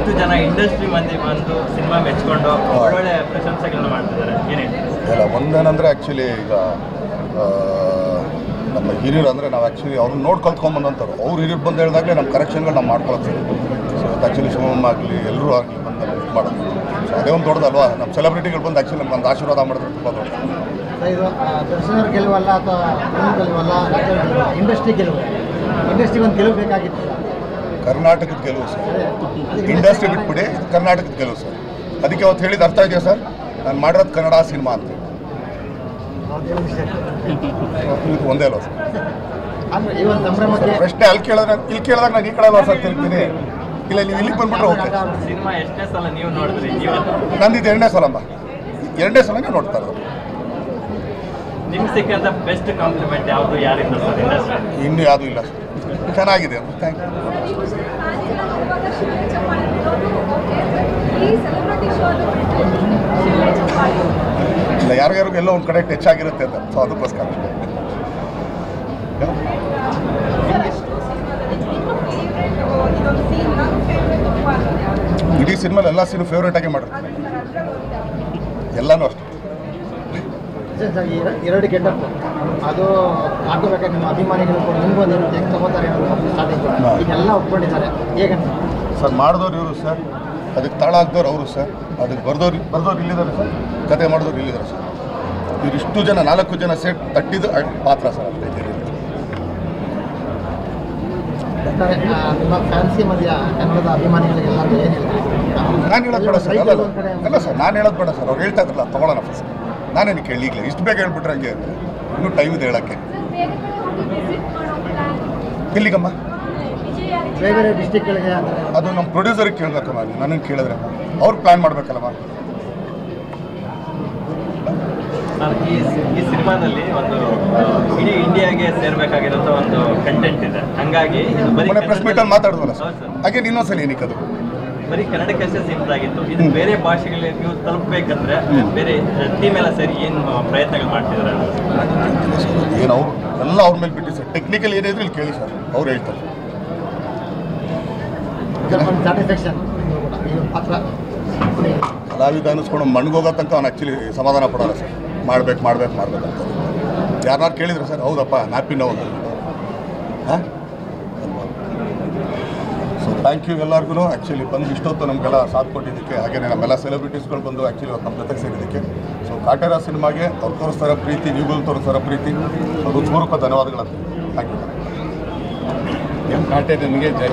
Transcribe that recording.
ಇಷ್ಟು ಜನ ಇಂಡಸ್ಟ್ರಿ ಮಂದಿ ಬಂದು ಸಿನಿಮಾ ಮೆಚ್ಕೊಂಡು ಒಳ್ಳೊಳ್ಳೆ ಪ್ರಶಂಸೆಗಳನ್ನ ಮಾಡ್ತಿದ್ದಾರೆ, ಏನೇನು? ಇಲ್ಲ, ಒಂದೇನಂದರೆ ಆ್ಯಕ್ಚುಲಿ ಈಗ ನಮ್ಮ ಹಿರಿಯರು ಅಂದರೆ ನಾವು ಆ್ಯಕ್ಚುಲಿ ಅವ್ರನ್ನ ನೋಡಿ ಕಲ್ತ್ಕೊಂಬಂದಂಥವ್ರು. ಅವ್ರು ಹಿರಿಯರು ಬಂದು ಹೇಳಿದಾಗಲೇ ನಮ್ಮ ಕರೆಕ್ಷನ್ಗಳು ನಾವು ಮಾಡ್ಕೊಳ್ತೀವಿ. ಸೊ ಆ್ಯಕ್ಚುಲಿ ಶಿವಮ್ಮ ಆಗಲಿ ಎಲ್ಲರೂ ಆಗಲಿ ಬಂದು ಇದು ಮಾಡೋದು. ಸೊ ಅದೇ ಒಂದು ದೊಡ್ಡದಲ್ವಾ, ನಮ್ಮ ಸೆಲೆಬ್ರಿಟಿಗಳು ಬಂದು ಆ್ಯಕ್ಚುಲಿ ನಮ್ಗೆ ಒಂದು ಆಶೀರ್ವಾದ ಮಾಡಿದ್ರೆ ತುಂಬ ದೊಡ್ಡ. ಇದು ದರ್ಶನವ್ರ ಗೆಲುವಲ್ಲ ಅಥವಾ ಗೆಲುವಲ್ಲ, ಇಂಡಸ್ಟ್ರಿ ಗೆಲುವು. ಇಂಡಸ್ಟ್ರಿಗೆ ಒಂದು ಗೆಲುವು ಬೇಕಾಗಿತ್ತು. ಕರ್ನಾಟಕದ ಗೆಲುವು ಸರ್, ಇಂಡಸ್ಟ್ರಿ ಬಿಟ್ಬಿಡಿ, ಕರ್ನಾಟಕದ ಗೆಲುವು ಸರ್. ಅದಕ್ಕೆ ಅವತ್ತು ಹೇಳಿದ ಅರ್ಥ ಇದೆಯಾ ಸರ್? ನಾನು ಮಾಡಿರೋದು ಕನ್ನಡ ಸಿನಿಮಾ ಅಂತ ಒಂದೇ ಅಲ್ವ ಸರ್? ಪ್ರಶ್ನೆ ಅಲ್ಲಿ ಕೇಳಿದ್ರೆ ಇಲ್ಲಿ ಕೇಳಿದಾಗ ನಾನು ಈ ಕಡೆ ಸರ್ ತಿಳ್ತೀನಿ. ಇಲ್ಲ ನೀವು ಇಲ್ಲಿಗೆ ಬಂದ್ಬಿಟ್ರೆ ಓಕೆ. ಸಿನಿಮಾ ಎಷ್ಟೇ ಸಲ ನೀವು ನೋಡಿದ್ರಿ? ನಂದಿದ್ದು 2ನೇ ಸಲ ಅಮ್ಮ, 2ನೇ ಸಲನೇ ನೋಡ್ತಾ ಇರೋದು. ನಿಮ್ಗೆ ಸಿಕ್ಕಂತ ಬೆಸ್ಟ್ ಕಾಂಪ್ಲಿಮೆಂಟ್ ಯಾವುದು, ಯಾರಿಂದ ಸರ್ ಇಂಡಸ್ಟ್ರಿ? ಇನ್ನೂ ಯಾವುದೂ ಇಲ್ಲ ಸರ್, ಚೆನ್ನಾಗಿದೆ. Thank you. ಇಲ್ಲ, ಯಾರಿಗಾರಿಗೂ ಎಲ್ಲೋ ಒಂದು ಕಡೆ ಟಚ್ ಆಗಿರುತ್ತೆ ಅಂತ, ಸೊ ಅದಕ್ಕೋಸ್ಕರ. ಇಡೀ ಸಿನಿಮಾಲಿ ಎಲ್ಲ ಸೀನು ಫೇವ್ರೇಟ್ ಆಗಿ ಮಾಡಿರ್ತೀನಿ, ಎಲ್ಲನೂ ಅಷ್ಟೇ. ಎರಡು ಗೆಟಪ್ ಅದು ಹಾಕೋಬೇಕಾದ್ರೆ ನಿಮ್ಮ ಅಭಿಮಾನಿಗಳು ನಿಮಗೂ ಒಂದು ಹೆಂಗೆ ತಗೋತಾರೆ ಸ್ಟಾರ್ಟಿಂಗ್ ಈಗೆಲ್ಲ ಒಪ್ಕೊಂಡಿದ್ದಾರೆ ಹೇಗೆ ಸರ್? ಮಾಡಿದವ್ರು ಇವರು ಸರ್, ಅದಕ್ಕೆ ತಾಳ ಹಾಕ್ದವ್ರು ಅವರು ಸರ್, ಅದಕ್ಕೆ ಬರ್ದವ್ರು ಇಲ್ಲಿದ್ದಾರೆ ಸರ್, ಕತೆ ಮಾಡಿದವ್ರು ಇಲ್ಲಿದ್ದಾರೆ ಸರ್. ಇವರಿಷ್ಟು ಜನ 4 ಜನ ಸೇಟ್ ತಟ್ಟಿದ್ದು ಪಾತ್ರ ಸರ್. ಅಂತ ನಿಮ್ಮ ಫ್ಯಾನ್ಸಿ ಮಧ್ಯ ಕನ್ನಡದ ಅಭಿಮಾನಿಗಳಿಗೆಲ್ಲ ಏನು ನಾನು ಹೇಳೋದು ಬೇಡ ಸರ್. ಅಲ್ಲ ಸರ್, ನಾನು ಹೇಳೋದು ಬೇಡ ಸರ್. ಅವ್ರು ಹೇಳ್ತಾ ಇದ್ರಲ್ಲ, ತೊಗೊಳ್ಳೋಣ ಫಸ್ಟ್. ನಾನೇನು ಕೇಳಿ ಈಗಲೇ ಇಷ್ಟು ಬೇಗ ಹೇಳ್ಬಿಟ್ರೆ ಹಂಗೆ ಇನ್ನೂ ಟೈಮ್ ಇದೆ ಹೇಳೋಕ್ಕೆ. ಎಲ್ಲಿಗಮ್ಮ? ಬೇರೆ ಬೇರೆ ಡಿಸ್ಟಿಕ್ಗಳಿಗೆ. ಅದು ನಮ್ಮ ಪ್ರೊಡ್ಯೂಸರಿಗೆ ಕೇಳಬೇಕಮ್ಮ, ನನಗೆ ಕೇಳಿದ್ರೆ ಅವ್ರು ಪ್ಲ್ಯಾನ್ ಮಾಡಬೇಕಲ್ಲಮ್ಮ. ಸರ್, ಈ ಸಿನಿಮಾದಲ್ಲಿ ಒಂದು ಇಡೀ ಇಂಡಿಯಾಗೆ ಸೇರ್ಬೇಕಾಗಿರೋಂಥ ಒಂದು ಕಂಟೆಂಟ್ ಇದೆ. ಹಂಗಾಗಿ ಮೊನ್ನೆ ಪ್ರೆಸ್ ಮೀಟಲ್ಲಿ ಮಾತಾಡಿದ್ವಲ್ಲ ಸರ್, ಹಾಗೆ ಇನ್ನೊಂದ್ಸಲ ಏನಕ್ಕೆ ಅದು ಬರೀ ಕನ್ನಡಕ್ಕಷ್ಟೇ ಸೀಮಿತ ಆಗಿತ್ತು. ಇದು ಬೇರೆ ಭಾಷೆಗಳಿಗೆ ನೀವು ತಲುಪಬೇಕಂದ್ರೆ ಬೇರೆ ಟೀಮ್ ಎಲ್ಲ ಸೇರಿ ಏನು ಪ್ರಯತ್ನಗಳು ಮಾಡ್ತಿದ್ದಾರೆ? ಏನು ಅವ್ರು ಎಲ್ಲ ಅವ್ರ ಮೇಲೆ ಬಿಟ್ಟು ಸರ್, ಟೆಕ್ನಿಕಲ್ ಏನಿದ್ರು ಇಲ್ಲಿ ಕೇಳಿ ಸರ್, ಅವ್ರು ಹೇಳ್ತಾರೆ. ಕಲಾವಿದ ಅನ್ನಿಸ್ಕೊಂಡು ಮಣ್ಗೋಗೋ ತನಕ ಅವ್ನು ಆ್ಯಕ್ಚುಲಿ ಸಮಾಧಾನ ಪಡೋಲ್ಲ ಸರ್. ಮಾಡ್ಬೇಕು ಅಂತ ಯಾರು ಕೇಳಿದ್ರು ಸರ್, ಹೌದಪ್ಪ ನ್ಯಾಪಿ ನೋವು. ಹಾಂ, ಸೊ ಥ್ಯಾಂಕ್ ಯು ಎಲ್ಲರಿಗೂ. ಆ್ಯಕ್ಚುಲಿ ಬಂದು ಇಷ್ಟೊತ್ತು ನಮಗೆಲ್ಲ ಸಾಥ್ ಕೊಟ್ಟಿದ್ದಕ್ಕೆ, ಹಾಗೆಯೇ ನಮ್ಮೆಲ್ಲ ಸೆಲೆಬ್ರಿಟೀಸ್ಗಳು ಬಂದು ಆ್ಯಕ್ಚುಲಿ ಇವತ್ತು ನಮ್ಮ ಜೊತೆಗೆ ಸೇರಿದ್ದಕ್ಕೆ. ಸೊ ಕಾಟೇರ ಸಿನಿಮಾಗೆ ಅವ್ರು ತೋರಿಸ್ತಾರ ಪ್ರೀತಿ, ನೀವುಗಳು ತೋರಿಸ್ತಾರ ಪ್ರೀತಿ, ಅದು ಪೂರ್ವಕ ಧನ್ಯವಾದಗಳು. Thank you. ಕಾಟೇರನಿಗೆ ಜೈ.